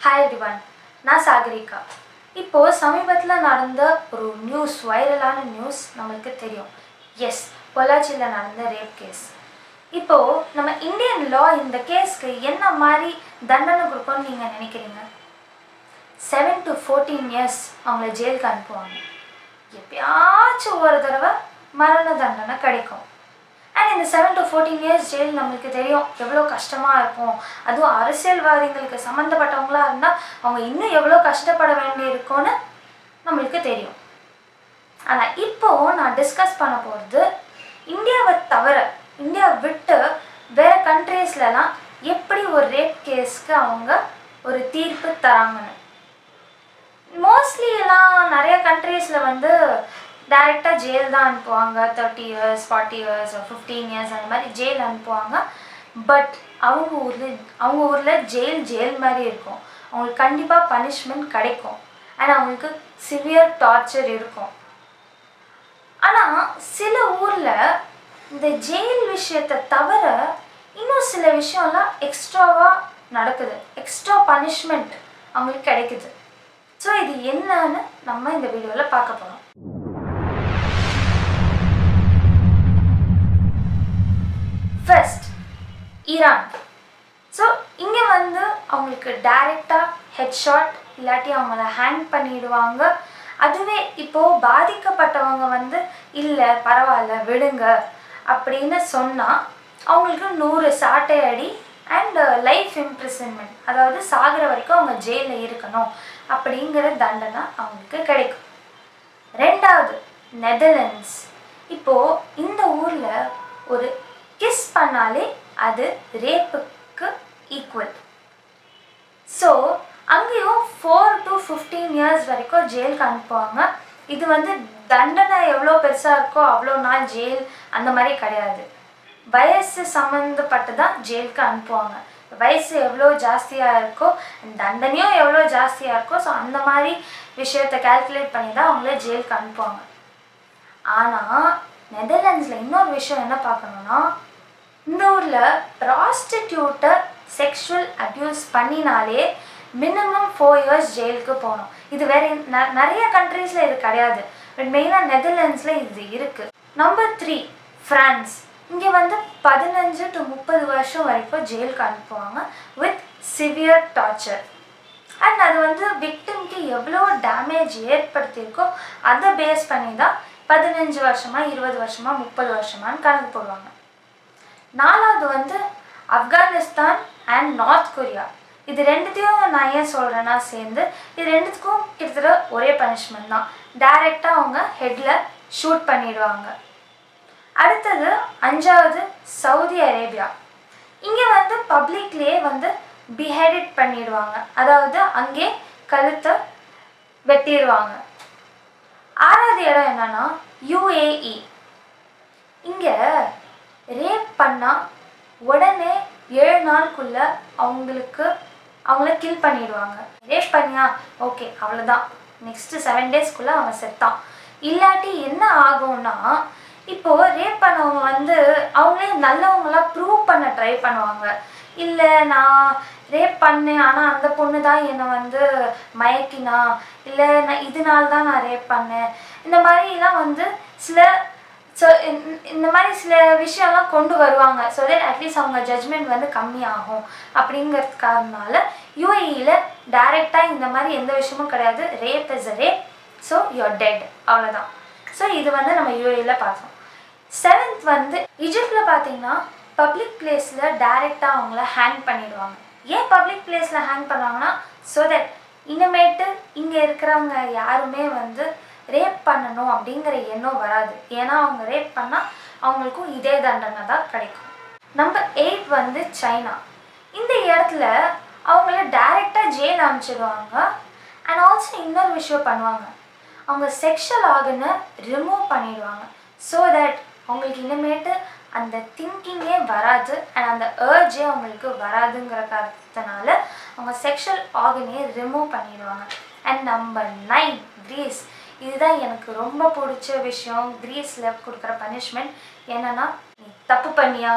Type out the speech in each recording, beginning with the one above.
Hi everyone, நான் சாகரிகா. இப்போது சமீபத்தில் நடந்த ஒரு வைரலான நியூஸ் நம்மளுக்கு தெரியும். எஸ், பொள்ளாச்சியில் நடந்த ரேப் கேஸ். இப்போது நம்ம இந்தியன் லா இந்த கேஸ்க்கு என்ன மாதிரி தண்டனை கொடுக்கும்னு நீங்கள் நினைக்கிறீங்க? 7 to 14 years அவங்கள ஜெயிலுக்கு அனுப்புவாங்க. எப்பயாச்சும் ஒரு தடவை மரண தண்டனை கிடைக்கும். அண்ட் இந்த 7 to 14 years ஜெயில் நம்மளுக்கு தெரியும் எவ்வளோ கஷ்டமாக இருக்கும். அதுவும் அரசியல்வாதிகளுக்கு சம்மந்தப்பட்டவங்களாக இருந்தால் அவங்க இன்னும் எவ்வளோ கஷ்டப்பட வேண்டி இருக்கும்னு நம்மளுக்கு தெரியும். ஆனால் இப்போது நான் டிஸ்கஸ் பண்ண போகிறது இந்தியாவை விட்டு வேறு கண்ட்ரீஸ்லலாம் எப்படி ஒரு ரேப் கேஸ்க்கு அவங்க ஒரு தீர்ப்பு தராங்கன்னு. மோஸ்ட்லி எல்லாம் நிறைய கண்ட்ரீஸில் டைரெக்டாக ஜெயில் தான் அனுப்புவாங்க. 30 years 40 years 15 years அந்த மாதிரி ஜெயில் அனுப்புவாங்க. பட் அவங்க ஊரில் ஜெயில் மாதிரி இருக்கும். அவங்களுக்கு கண்டிப்பாக பனிஷ்மெண்ட் கிடைக்கும். அண்ட் அவங்களுக்கு சிவியர் டார்ச்சர் இருக்கும். ஆனால் சில ஊரில் இந்த ஜெயில் விஷயத்தை தவிர இன்னும் சில விஷயம்லாம் எக்ஸ்ட்ராவாக நடக்குது. எக்ஸ்ட்ரா பனிஷ்மெண்ட் அவங்களுக்கு கிடைக்குது. ஸோ இது என்னன்னு நம்ம இந்த வீடியோவில் பார்க்க போகிறோம். First, Iran. ஸோ இங்கே அவங்களுக்கு டைரெக்டாக ஹெட்ஷாட் இல்லாட்டி அவங்கள ஹேங் பண்ணிடுவாங்க. அதுவே இப்போது பாதிக்கப்பட்டவங்க இல்லை பரவாயில்ல விடுங்க அப்படின்னு சொன்னால் அவங்களுக்கு 100 சாட்டை அடி அண்ட் லைஃப் இம்ப்ரிசன்மெண்ட், அதாவது சாகிற வரைக்கும் அவங்க ஜெயிலில் இருக்கணும் அப்படிங்கிற தண்டனை அவங்களுக்கு கிடைக்கும். ரெண்டாவது, நெதர்லாண்ட்ஸ். இப்போது இந்த ஊரில் ஒரு கிஸ் பண்ணாலே அது ரேப்புக்கு ஈக்குவல். ஸோ அங்கேயும் 4 to 15 years வரைக்கும் ஜெயிலுக்கு அனுப்புவாங்க. இது தண்டனை எவ்வளோ பெருசாக இருக்கோ அவ்வளோ நாள் ஜெயில் அந்த மாதிரி கிடையாது. வயசு சம்மந்தப்பட்டு தான் ஜெயிலுக்கு அனுப்புவாங்க. வயசு எவ்வளோ ஜாஸ்தியாக இருக்கோ தண்டனையும் எவ்வளோ ஜாஸ்தியாக இருக்கோ, ஸோ அந்த மாதிரி விஷயத்தை கால்குலேட் பண்ணி தான் அவங்கள ஜெயிலுக்கு அனுப்புவாங்க. ஆனால் நெதர்லாண்ட்ஸில் இன்னொரு விஷயம் என்ன பார்க்கணுன்னா, இந்த ஊரில் ப்ராஸ்டிடியூட்டை செக்ஷுவல் அப்யூஸ் பண்ணினாலே மினிமம் 4 years ஜெயிலுக்கு போகணும். இது வேறு நிறைய கண்ட்ரீஸில் இது கிடையாது. பட் மெயினாக நெதர்லாண்ட்ஸில் இது இருக்குது. Number 3, France. இங்கே 15 to 30 வருஷம் வரைக்கும் ஜெயிலுக்கு அனுப்புவாங்க வித் சிவியர் டார்ச்சர். அண்ட் அது விக்டிம்க்கு எவ்வளோ டேமேஜ் ஏற்படுத்தியிருக்கோ அதை பேஸ் பண்ணி தான் 15 வருஷமா 20 வருஷமா 30 வருஷமானு கணக்கு போடுவாங்க. நாலாவது ஆப்கானிஸ்தான் அண்ட் நார்த் கொரியா. இது ரெண்டுத்தையும் நான் ஏன் சொல்கிறேன்னா சேர்ந்து இது ரெண்டுத்துக்கும் கிட்டத்தட்ட ஒரே பனிஷ்மெண்ட் தான். டைரெக்டாக அவங்க ஹெட்டில் ஷூட் பண்ணிடுவாங்க. அடுத்தது 5வது, சவுதி அரேபியா. இங்கே பப்ளிக்லேயே பிஹெடட் பண்ணிடுவாங்க, அதாவது அங்கே கழுத்தை வெட்டிடுவாங்க. 6வது இடம் என்னன்னா UAE. இங்கே ரேப் பண்ணால் உடனே 7 நாளுக்குள்ள அவங்கள கில் பண்ணிடுவாங்க. ரேப் பண்ணியா ஓகே அவ்வளோதான், நெக்ஸ்ட்டு 7 daysக்குள்ளே அவன் செத்தான். இல்லாட்டி என்ன ஆகும்னா, இப்போது ரேப் பண்ணவங்க அவங்களே நல்லவங்களாம் ப்ரூவ் பண்ண ட்ரை பண்ணுவாங்க. இல்லை நான் ரேப் பண்ணேன் ஆனால் அந்த பொண்ணு தான் என்னை மயக்கினா, இல்லை நான் இதனால தான் நான் ரேப் பண்ணேன், இந்த மாதிரிலாம் இந்த மாதிரி சில விஷயம்லாம் கொண்டு வருவாங்க. ஸோ தட் அட்லீஸ்ட் அவங்க ஜட்ஜ்மெண்ட் கம்மியாகும் அப்படிங்கிறதுக்காகனால UAEயில் டைரெக்டாக இந்த மாதிரி எந்த விஷயமும் கிடையாது. Rape is a rape, so you are dead, அவ்வளோதான். ஸோ இது நம்ம UAEயில் பார்த்தோம். 7th ஈஜிப்டில் பார்த்தீங்கன்னா பப்ளிக் பிளேஸில் டைரெக்டாக அவங்கள ஹேங் பண்ணிடுவாங்க. ஏன் பப்ளிக் பிளேஸில் ஹேங் பண்ணுவாங்கன்னா, ஸோ தட் இனிமேட்டு இங்கே இருக்கிறவங்க யாருமே ரேப் பண்ணணும் அப்படிங்கிற எண்ணம் வராது. ஏன்னா அவங்க ரேப் பண்ணால் அவங்களுக்கும் இதே தண்டனை தான் கிடைக்கும். Number 8 China. இந்த இடத்துல அவங்கள டைரெக்டாக ஜெயில் அனுப்பிச்சிடுவாங்க. அண்ட் ஆல்சோ இன்னொரு விஷயம் பண்ணுவாங்க, அவங்க செக்ஷுவல் ஆர்கனை ரிமூவ் பண்ணிடுவாங்க. ஸோ தட் அவங்களுக்கு இனிமேட்டு அந்த திங்கிங்கே வராது அண்ட் அந்த ஏர்ஜே அவங்களுக்கு வராதுங்கிற காரணத்தினால அவங்க செக்ஷுவல் ஆர்கனையே ரிமூவ் பண்ணிடுவாங்க. And number 9 Greece. இதுதான் எனக்கு ரொம்ப பிடிச்ச விஷயம். கிரீஸில் கொடுக்குற பனிஷ்மெண்ட் என்னென்னா, நீ தப்பு பண்ணியா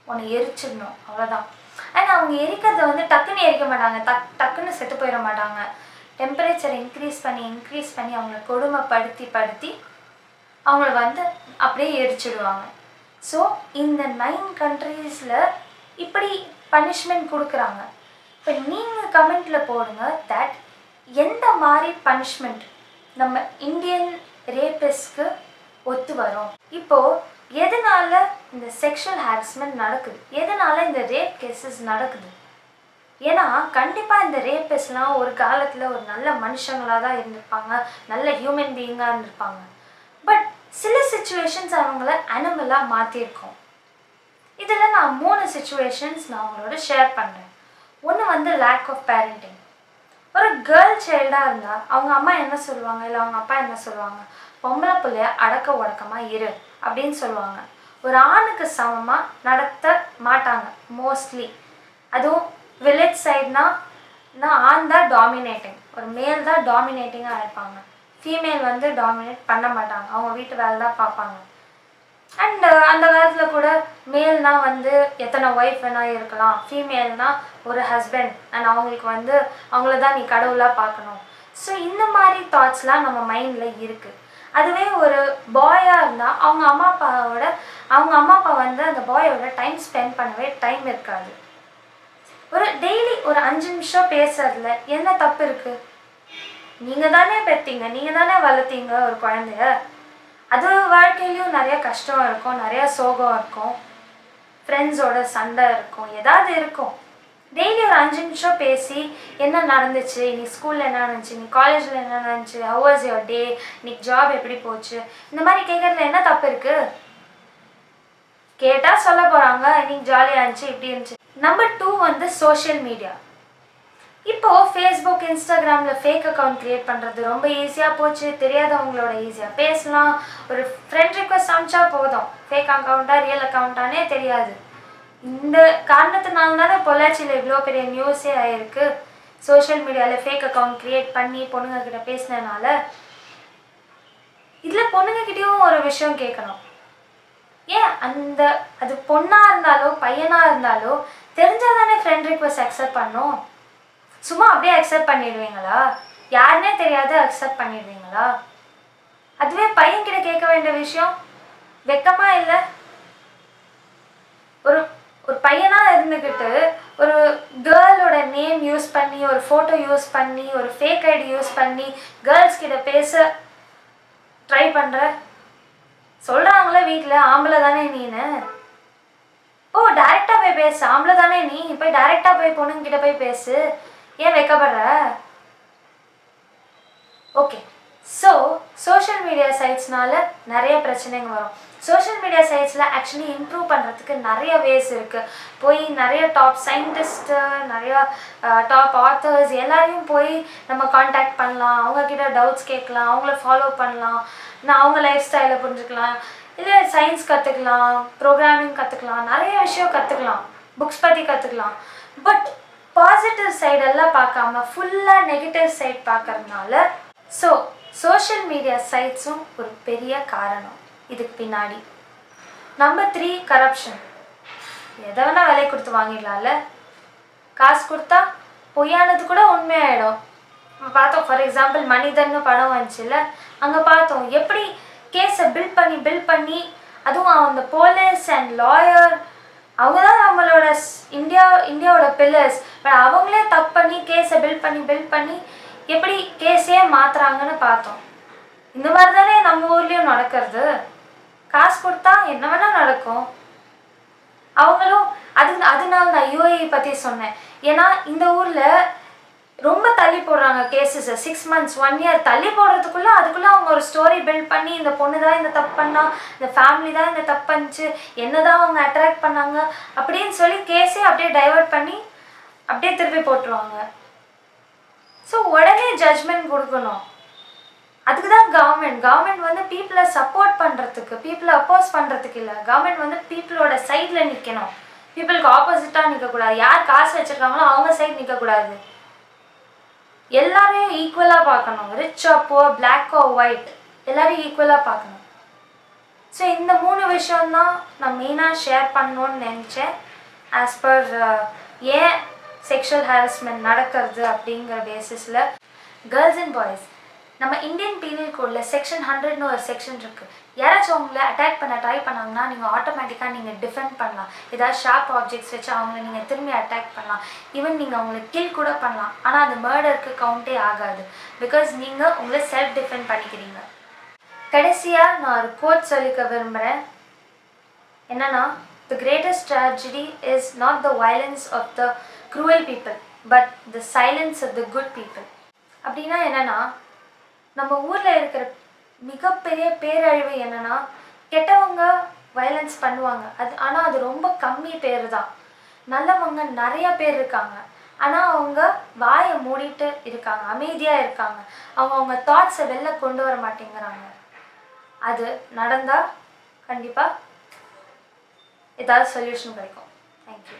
உன்னை எரிச்சிடணும், அவ்வளோதான். அண்ட் அவங்க எரிக்கிறத வந்து டக்குன்னு எரிக்க மாட்டாங்க, டக்குன்னு செத்து போயிட மாட்டாங்க. டெம்பரேச்சரை இன்க்ரீஸ் பண்ணி அவங்கள கொடுமைப்படுத்தி அவங்கள வந்து அப்படியே எரிச்சிடுவாங்க. ஸோ இந்த 9 கண்ட்ரீஸில் இப்படி பனிஷ்மெண்ட் கொடுக்குறாங்க. இப்போ நீங்கள் கமெண்ட்டில் போடுங்க தட் எந்த மாதிரி பனிஷ்மெண்ட் நம்ம இந்தியன் ரேபிஸ்ட்க்கு ஒத்து வரும். இப்போது எதனால இந்த செக்ஷுவல் ஹாரஸ்மெண்ட் நடக்குது, எதனால இந்த ரேப் கேசஸ் நடக்குது? ஏன்னா கண்டிப்பாக இந்த ரேபிஸ்ட்லாம் ஒரு காலத்தில் ஒரு நல்ல மனுஷங்களாக தான் இருந்திருப்பாங்க, நல்ல ஹியூமன் பீயிங்காக இருந்திருப்பாங்க. பட் சில சுச்சுவேஷன்ஸ் அவங்கள அனிமலாக மாற்றிருக்கோம். இதில் நான் 3 சுச்சுவேஷன்ஸ் நான் அவங்களோட ஷேர் பண்ணுறேன். ஒன்று வந்து லேக் ஆஃப் பேரண்டிங். ஒரு கேர்ள் சைல்டாக இருந்தால் அவங்க அம்மா என்ன சொல்லுவாங்க, இல்லை அவங்க அப்பா என்ன சொல்லுவாங்க, பொம்பளை பிள்ளைய அடக்க உடக்கமாக இரு அப்படின்னு சொல்லுவாங்க. ஒரு ஆணுக்கு சமமாக நடத்த மாட்டாங்க மோஸ்ட்லி. அதுவும் வில்லேஜ் சைட்னா ஆண் தான் டாமினேட்டிங், ஒரு மேல் தான் டாமினேட்டிங்காக இருப்பாங்க. ஃபீமேல் வந்து டாமினேட் பண்ண மாட்டாங்க, அவங்க வீட்டு வேலை தான் பார்ப்பாங்க. அண்ட் அந்த காலத்தில் கூட மேல்னால் வந்து எத்தனை ஒய்ஃப் வேணால் இருக்கலாம், ஃபீமேல்னால் ஒரு ஹஸ்பண்ட் அண்ட் அவங்களுக்கு வந்து அவங்கள தான் நீ கடவுளாக பார்க்கணும். ஸோ இந்த மாதிரி தாட்ஸ்லாம் நம்ம மைண்டில் இருக்குது. அதுவே ஒரு பாயாக இருந்தால் அவங்க அம்மா அப்பா வந்து அந்த பாயோட டைம் ஸ்பெண்ட் பண்ணவே டைம் இருக்காது. ஒரு டெய்லி ஒரு 5 நிமிஷம் பேசுறதுல என்ன தப்பு இருக்குது? நீங்கள் தானே பெற்றீங்க, நீங்கள் தானே வளர்த்தீங்க ஒரு குழந்தைய. அது வாழ்க்கையிலையும் நிறைய கஷ்டம் இருக்கும், நிறையா சோகம் இருக்கும், ஃப்ரெண்ட்ஸோட சண்டை இருக்கும், ஏதாவது இருக்கும். டெய்லி ஒரு 5 நிமிஷம் பேசி என்ன நடந்துச்சு, இன்னைக்கு ஸ்கூலில் என்ன நடந்துச்சு, இன்னைக்கு காலேஜில் என்ன நடந்துச்சு, ஹவ் வாஸ் யுவர் டே, இன்னைக்கு ஜாப் எப்படி போச்சு, இந்த மாதிரி கேட்குறதுல என்ன தப்பு இருக்குது? கேட்டால் சொல்ல போகிறாங்க இன்னைக்கு ஜாலியாக இருந்துச்சு, இப்படி இருந்துச்சு. நம்பர் 2 வந்து சோஷியல் மீடியா. இப்போது ஃபேஸ்புக், இன்ஸ்டாகிராமில் ஃபேக் அக்கௌண்ட் க்ரியேட் பண்ணுறது ரொம்ப ஈஸியாக போச்சு. தெரியாதவங்களோட ஈஸியாக பேசலாம். ஒரு ஃப்ரெண்ட் ரிக்வெஸ்ட் அனுப்பிச்சா போதும், ஃபேக் அக்கௌண்ட்டாக ரியல் அக்கௌண்ட்டானே தெரியாது. இந்த காரணத்தினால தானே பொள்ளாச்சியில் இவ்வளோ பெரிய நியூஸே ஆகிருக்கு. சோஷியல் மீடியாவில் ஃபேக் அக்கௌண்ட் க்ரியேட் பண்ணி பொண்ணுங்கக்கிட்ட பேசினதுனால. இதில் பொண்ணுங்கக்கிட்டேயும் ஒரு விஷயம் கேட்கணும். ஏன் அது பொண்ணாக இருந்தாலோ பையனாக இருந்தாலோ தெரிஞ்சால் தானே ஃப்ரெண்ட் ரிக்வெஸ்ட் அக்செப்ட் பண்ணணும். சும்மா அப்படியே அக்செப்ட் பண்ணிடுவீங்களா? யாருன்னே தெரியாது அக்செப்ட் பண்ணிடுவீங்களா? அதுவே பையன்கிட்ட கேட்க வேண்டிய விஷயம் வெக்கமாக இல்லை? ஒரு ஒரு பையனாக இருந்துக்கிட்டு ஒரு கேர்ளோட நேம் யூஸ் பண்ணி, ஒரு ஃபோட்டோ யூஸ் பண்ணி, ஒரு ஃபேக் ஐடி யூஸ் பண்ணி கேர்ள்ஸ் கிட்ட பேச ட்ரை பண்ணுற. சொல்கிறாங்களே வீட்டில், ஆம்பளை தானே நீனு, ஓ டைரெக்டாக போய் பேசு, ஆம்பளை தானே நீ, போய் டைரெக்டாக போய் பொண்ணுங்கிட்ட போய் பேசு, ஏன் வைக்கப்படுற? ஓகே, ஸோ சோஷியல் மீடியா சைட்ஸ்னால நிறைய பிரச்சனைங்க வரும். சோஷியல் மீடியா சைட்ஸில் ஆக்சுவலி இம்ப்ரூவ் பண்ணுறதுக்கு நிறைய வேஸ் இருக்குது. போய் நிறைய டாப் சயின்டிஸ்ட்டு, நிறையா டாப் ஆத்தர்ஸ் எல்லாரையும் போய் நம்ம காண்டாக்ட் பண்ணலாம், அவங்கக்கிட்ட டவுட்ஸ் கேட்கலாம், அவங்கள ஃபாலோ பண்ணலாம், அவங்க லைஃப் ஸ்டைலை புரிஞ்சுக்கலாம், இல்லை சயின்ஸ் கற்றுக்கலாம், ப்ரோக்ராமிங் கற்றுக்கலாம், நிறைய விஷயம் கற்றுக்கலாம், புக்ஸ் பற்றி கற்றுக்கலாம். பட் பாசிட்டிவ் சைடெல்லாம் பார்க்காம ஃபுல்லாக நெகட்டிவ் சைட் பார்க்கறதுனால சோஷியல் மீடியா சைட்ஸும் ஒரு பெரிய காரணம் இதுக்கு பின்னாடி. Number 3 corruption. எதை வேணால் விலை கொடுத்து வாங்கிடலாம்ல. காசு கொடுத்தா பொய்யானது கூட உண்மையாயிடும். பார்த்தோம், ஃபார் எக்ஸாம்பிள் மனிதன்னு படம் வந்துச்சுல்ல, அங்கே பார்த்தோம் எப்படி கேஸை பில்ட் பண்ணி அதுவும் அந்த போலீஸ் அண்ட் லாயர் அவங்க தான் நம்மளோட இந்தியாவோட பில்லர்ஸ். பட் அவங்களே தப்பு பண்ணி கேஸை பில்ட் பண்ணி எப்படி கேஸே மாற்றுறாங்கன்னு பார்த்தோம். இந்த மாதிரி தானே நம்ம ஊர்லேயும் நடக்கிறது. காசு கொடுத்தா என்ன வேணால் நடக்கும். அவங்களும் அதனால நான் யூஏஇ பற்றி சொன்னேன். ஏன்னா இந்த ஊரில் ரொம்ப தள்ளி போடுறாங்க கேஸஸை. 6 months 1 year தள்ளி போடுறதுக்குள்ளே அதுக்குள்ளே அவங்க ஒரு ஸ்டோரி பில்ட் பண்ணி இந்த பொண்ணு தான் இந்த தப்பு பண்ணா, இந்த ஃபேமிலி தான் இந்த தப்பு பண்ணிச்சு, என்ன தான் அவங்க அட்ராக்ட் பண்ணாங்க அப்படின்னு சொல்லி கேஸே அப்படியே டைவர்ட் பண்ணி அப்படியே திருப்பி போட்டுருவாங்க. ஸோ உடனே ஜட்ஜ்மெண்ட் கொடுக்கணும். அதுக்கு தான் கவர்மெண்ட் வந்து பீப்புளை சப்போர்ட் பண்ணுறதுக்கு, பீப்புளை அப்போஸ் பண்ணுறதுக்கு இல்லை. கவர்மெண்ட் வந்து பீப்புளோட சைடில் நிற்கணும், பீப்புளுக்கு ஆப்போசிட்டாக நிற்கக்கூடாது. யார் காசு வச்சுருக்காங்களோ அவங்க சைடு நிற்கக்கூடாது. எல்லாரையும் ஈக்குவலாக பார்க்கணும். Rich or poor, black or white, எல்லாரையும் ஈக்குவலாக பார்க்கணும். ஸோ இந்த 3 விஷயம்தான் நான் மெயினாக ஷேர் பண்ணணுன்னு நினச்சேன் ஆஸ் பர் ஏன் செக்ஷுவல் ஹாரஸ்மெண்ட் நடக்கிறது அப்படிங்கிற பேசிஸில் கேர்ள்ஸ் அண்ட் பாய்ஸ் நம்ம இந்தியன் பீனல் கோடில் செக்ஷன் 100ன்னு ஒரு செக்ஷன் இருக்குது. யாராச்சும் அவங்கள அட்டாக் பண்ண ட்ரை பண்ணாங்கன்னா நீங்கள் ஆட்டோமேட்டிக்காக நீங்கள் டிஃபெண்ட் பண்ணலாம். ஏதாவது ஷார்ப் ஆப்ஜெக்ட்ஸ் வச்சு அவங்கள நீங்கள் திரும்பி அட்டாக் பண்ணலாம். ஈவன் நீங்கள் அவங்கள கில் கூட பண்ணலாம். ஆனால் அது மர்டருக்கு கவுண்டே ஆகாது. பிகாஸ் நீங்கள் உங்களை செல்ஃப் டிஃபெண்ட் பண்ணிக்கிறீங்க. கடைசியாக நான் ஒரு கோட் சொல்லிக்க விரும்புகிறேன். என்னன்னா, the greatest tragedy is not the violence of the cruel people but the silence of the good people. அப்படின்னா என்னன்னா, நம்ம ஊரில் இருக்கிற மிகப்பெரிய பேரழிவு என்னன்னா, கெட்டவங்க வயலன்ஸ் பண்ணுவாங்க, ஆனால் அது ரொம்ப கம்மி பேர் தான். நல்லவங்க நிறைய பேர் இருக்காங்க, ஆனால் அவங்க வாயை மூடிட்டு இருக்காங்க, அமைதியாக இருக்காங்க. அவங்க தாட்ஸை வெளில கொண்டு வர மாட்டேங்கிறாங்க. அது நடந்தால் கண்டிப்பாக ஏதாவது சொல்யூஷன் கிடைக்கும். தேங்க்யூ.